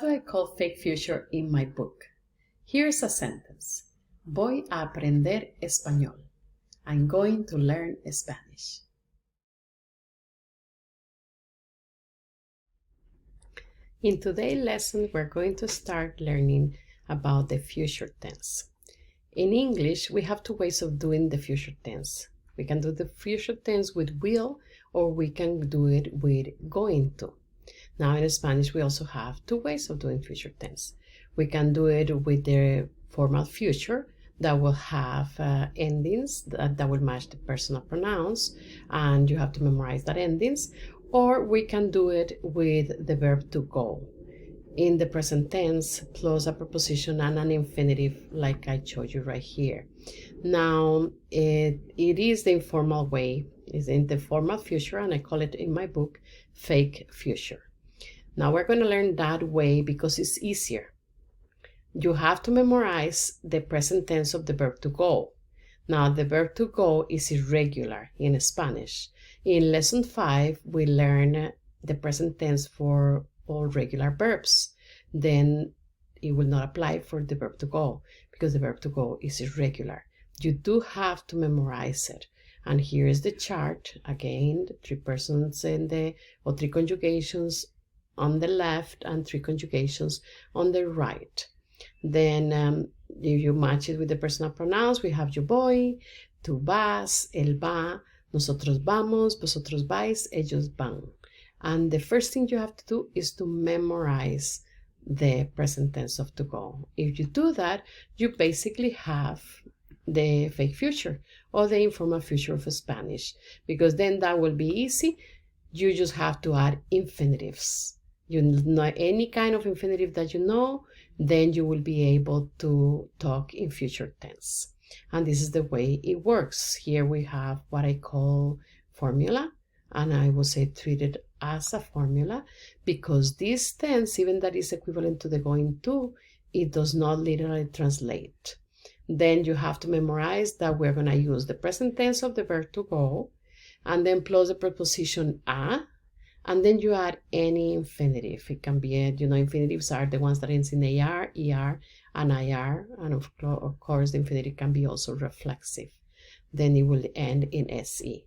What do I call fake future in my book? Here's a sentence. Voy a aprender español. I'm going to learn Spanish. In today's lesson, we're going to start learning about the future tense. In English, we have two ways of doing the future tense. We can do the future tense with will, or we can do it with going to. Now in Spanish, we also have two ways of doing future tense. We can do it with the formal future that will have endings that will match the personal pronouns, and you have to memorize that endings. Or we can do it with the verb to go in the present tense plus a preposition and an infinitive like I showed you right here. Now it is the informal way, it's in the formal future, and I call it in my book fake future. Now we're going to learn that way because it's easier. You have to memorize the present tense of the verb to go. Now the verb to go is irregular in Spanish. In lesson 5, we learn the present tense for all regular verbs. Then it will not apply for the verb to go because the verb to go is irregular. You do have to memorize it. And here is the chart. Again, the three persons or three conjugations on the left and three conjugations on the right. Then if you match it with the personal pronouns, we have yo voy, tú vas, él va, nosotros vamos, vosotros vais, ellos van. And the first thing you have to do is to memorize the present tense of to go. If you do that, you basically have the fake future or the informal future of Spanish, because then that will be easy. You just have to add infinitives. You know any kind of infinitive that you know, then you will be able to talk in future tense. And this is the way it works. Here we have what I call formula, and I will say treat it as a formula because this tense, even that is equivalent to the going to, it does not literally translate. Then you have to memorize that we're going to use the present tense of the verb to go, and then plus the preposition a, and then you add any infinitive. It can be, infinitives are the ones that ends in AR, ER, and IR, and of course the infinitive can be also reflexive. Then it will end in SE.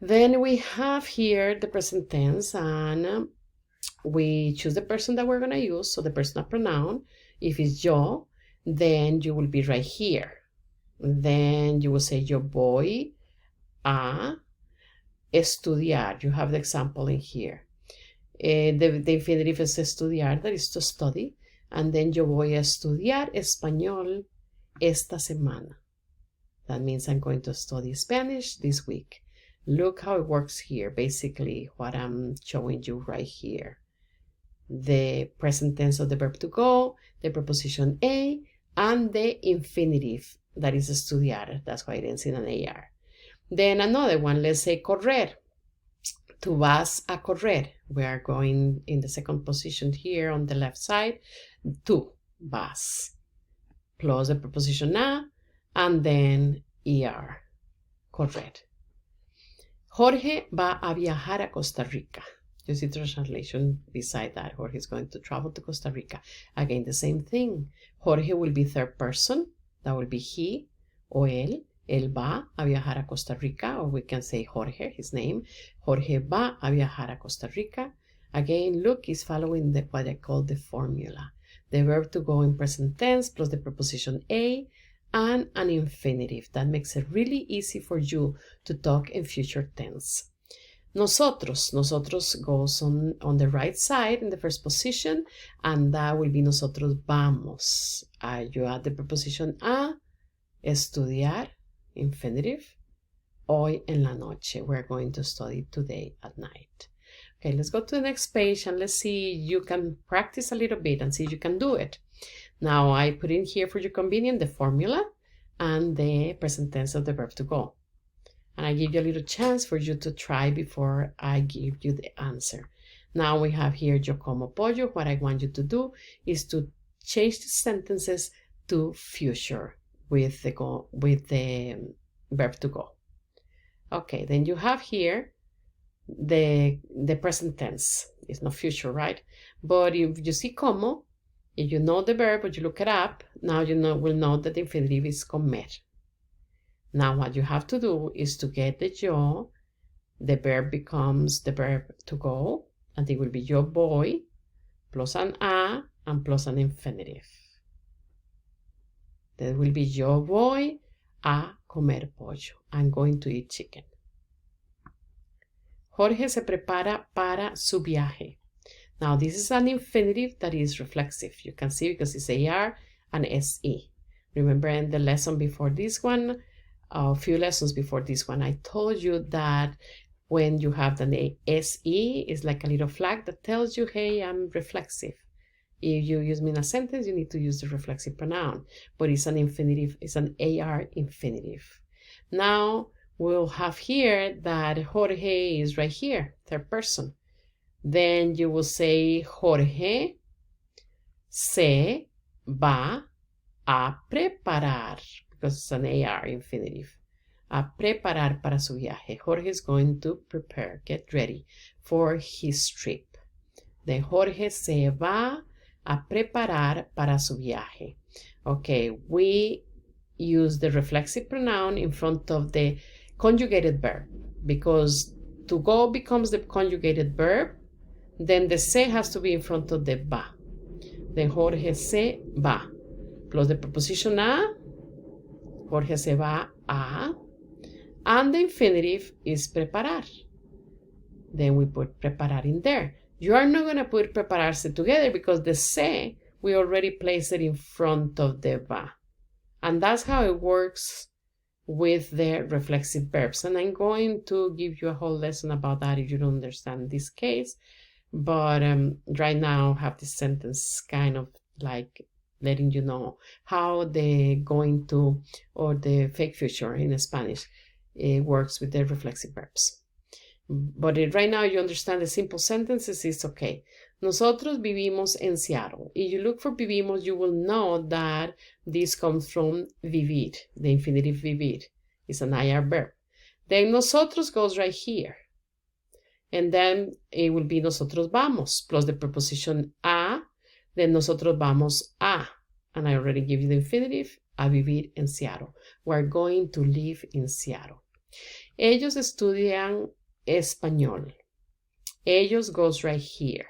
Then we have here the present tense, and we choose the person that we're going to use, so the personal pronoun. If it's yo, then you will be right here. Then you will say yo voy a estudiar. You have the example in here. The infinitive is estudiar, that is to study. And then yo voy a estudiar español esta semana. That means I'm going to study Spanish this week. Look how it works here. Basically, what I'm showing you right here. The present tense of the verb to go, the preposition a, and the infinitive, that is estudiar. That's why it ends in an AR. Then another one, let's say correr. Tú vas a correr. We are going in the second position here on the left side. Tú vas. Plus the preposition a, and then ER. Correr. Jorge va a viajar a Costa Rica. You see the translation beside that. Jorge is going to travel to Costa Rica. Again, the same thing. Jorge will be third person. That will be he or él. Él va a viajar a Costa Rica, or we can say Jorge, his name. Jorge va a viajar a Costa Rica. Again, look, he's following what I call the formula. The verb to go in present tense plus the preposition a and an infinitive. That makes it really easy for you to talk in future tense. Nosotros goes on the right side in the first position, and that will be nosotros vamos. You add the preposition a, estudiar, infinitive. Hoy en la noche. We're going to study today at night. Okay, let's go to the next page and let's see. You can practice a little bit and see if you can do it. Now I put in here for your convenience the formula and the present tense of the verb to go. And I give you a little chance for you to try before I give you the answer. Now we have here yo como pollo. What I want you to do is to change the sentences to future with the verb to go. Okay, then you have here the present tense. It's not future, right? But if you see como, if you know the verb, but you look it up, now you will know that the infinitive is comer. Now what you have to do is to get the yo, the verb becomes the verb to go, and it will be yo voy, plus an a, and plus an infinitive. That will be yo voy a comer pollo. I'm going to eat chicken. Jorge se prepara para su viaje. Now this is an infinitive that is reflexive. You can see because it's AR and SE. Remember in the lesson before this one, a few lessons before this one, I told you that when you have the SE, it's like a little flag that tells you, hey, I'm reflexive. If you use me in a sentence, you need to use the reflexive pronoun, but it's an infinitive, it's an AR infinitive. Now we'll have here that Jorge is right here, third person. Then you will say Jorge se va a preparar, because it's an AR infinitive. A preparar para su viaje. Jorge is going to prepare, get ready for his trip. Then Jorge se va a preparar para su viaje. Okay, we use the reflexive pronoun in front of the conjugated verb because to go becomes the conjugated verb. Then the se has to be in front of the va. Then Jorge se va. Plus the preposition a, Jorge se va a. And the infinitive is preparar. Then we put preparar in there. You are not going to put prepararse together because the se, we already placed it in front of the va. And that's how it works with the reflexive verbs. And I'm going to give you a whole lesson about that if you don't understand this case. But right now I have this sentence kind of like letting you know how the going to or the fake future in Spanish works with the reflexive verbs. But right now you understand the simple sentences, it's okay. Nosotros vivimos en Seattle. If you look for vivimos, you will know that this comes from vivir, the infinitive vivir. It's an IR verb. Then nosotros goes right here. And then it will be nosotros vamos, plus the preposition a, then nosotros vamos a. And I already give you the infinitive, a vivir en Seattle. We're going to live in Seattle. Ellos estudian español. Ellos goes right here.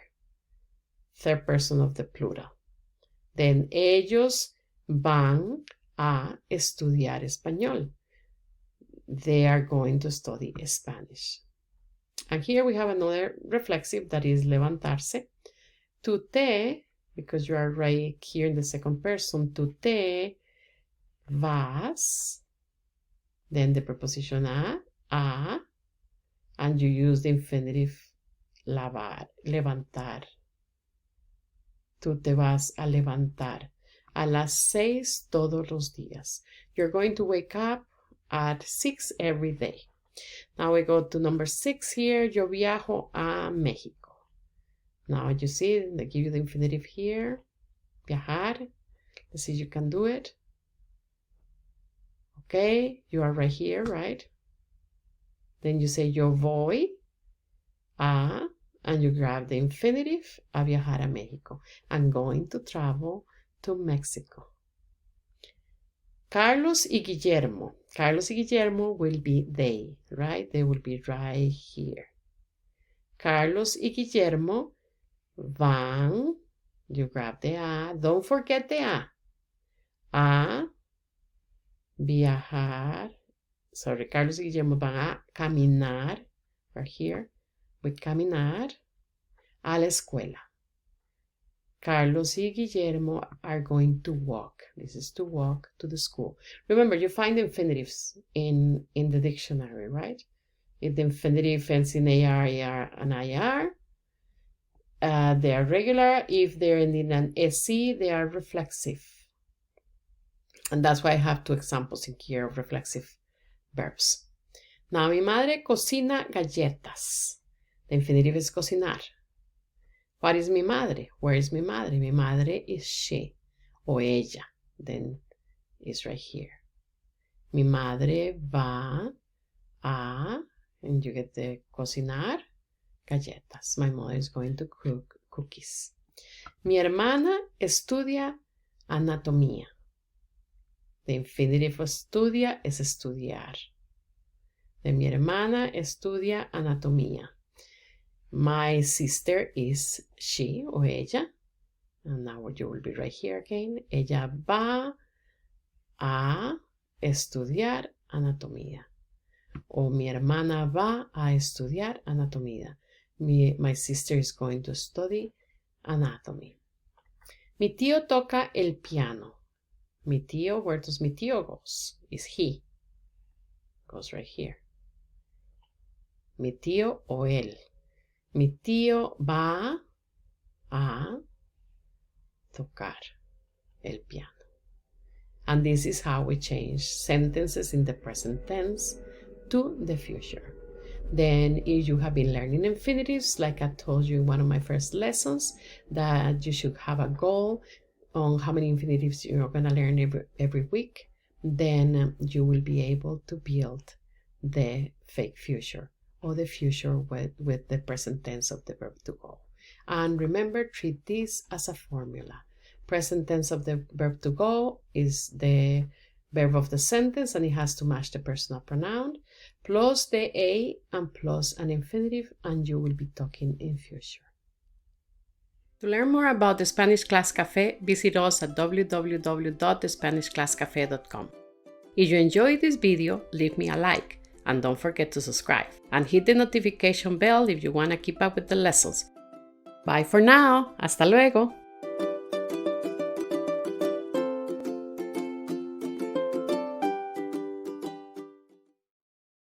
Third person of the plural. Then ellos van a estudiar español. They are going to study Spanish. And here we have another reflexive that is levantarse. Tu te, because you are right here in the second person, tu te vas. Then the preposition a, and you use the infinitive lavar, levantar. Tú te vas a levantar a las 6 todos los días. You're going to wake up at 6 every day. Now we go to number 6 here. Yo viajo a México. Now you see, they give you the infinitive here. Viajar. Let's see if you can do it. Okay, you are right here, right? Then you say yo voy a, and you grab the infinitive, a viajar a México. I'm going to travel to Mexico. Carlos y Guillermo. Carlos y Guillermo will be they, right? They will be right here. Carlos y Guillermo van, you grab the a, don't forget the a viajar. Sorry, Carlos y Guillermo van a caminar, right here, with caminar, a la escuela. Carlos y Guillermo are going to walk. This is to walk to the school. Remember, you find the infinitives in the dictionary, right? If the infinitive ends in AR, ER, and IR, they are regular. If they're in an SC, they are reflexive. And that's why I have 2 examples in here of reflexive verbs. Now, mi madre cocina galletas. The infinitive is cocinar. What is mi madre? Where is mi madre? Mi madre is she or ella. Then it's right here. Mi madre va a, and you get the cocinar, galletas. My mother is going to cook cookies. Mi hermana estudia anatomía. The infinitive of estudia es estudiar. De mi hermana estudia anatomía. My sister is she o ella. And now you will be right here again. Ella va a estudiar anatomía. O mi hermana va a estudiar anatomía. My sister is going to study anatomy. Mi tío toca el piano. Mi tío, where does mi tío goes? Is he. Goes right here. Mi tío o él. Mi tío va a tocar el piano. And this is how we change sentences in the present tense to the future. Then if you have been learning infinitives, like I told you in one of my first lessons, that you should have a goal on how many infinitives you're going to learn every week, then you will be able to build the fake future or the future with the present tense of the verb to go. And remember, treat this as a formula. Present tense of the verb to go is the verb of the sentence, and it has to match the personal pronoun, plus the a and plus an infinitive, and you will be talking in future. To learn more about the Spanish Class Cafe, visit us at www.thespanishclasscafe.com. If you enjoyed this video, leave me a like, and don't forget to subscribe, and hit the notification bell if you want to keep up with the lessons. Bye for now. Hasta luego.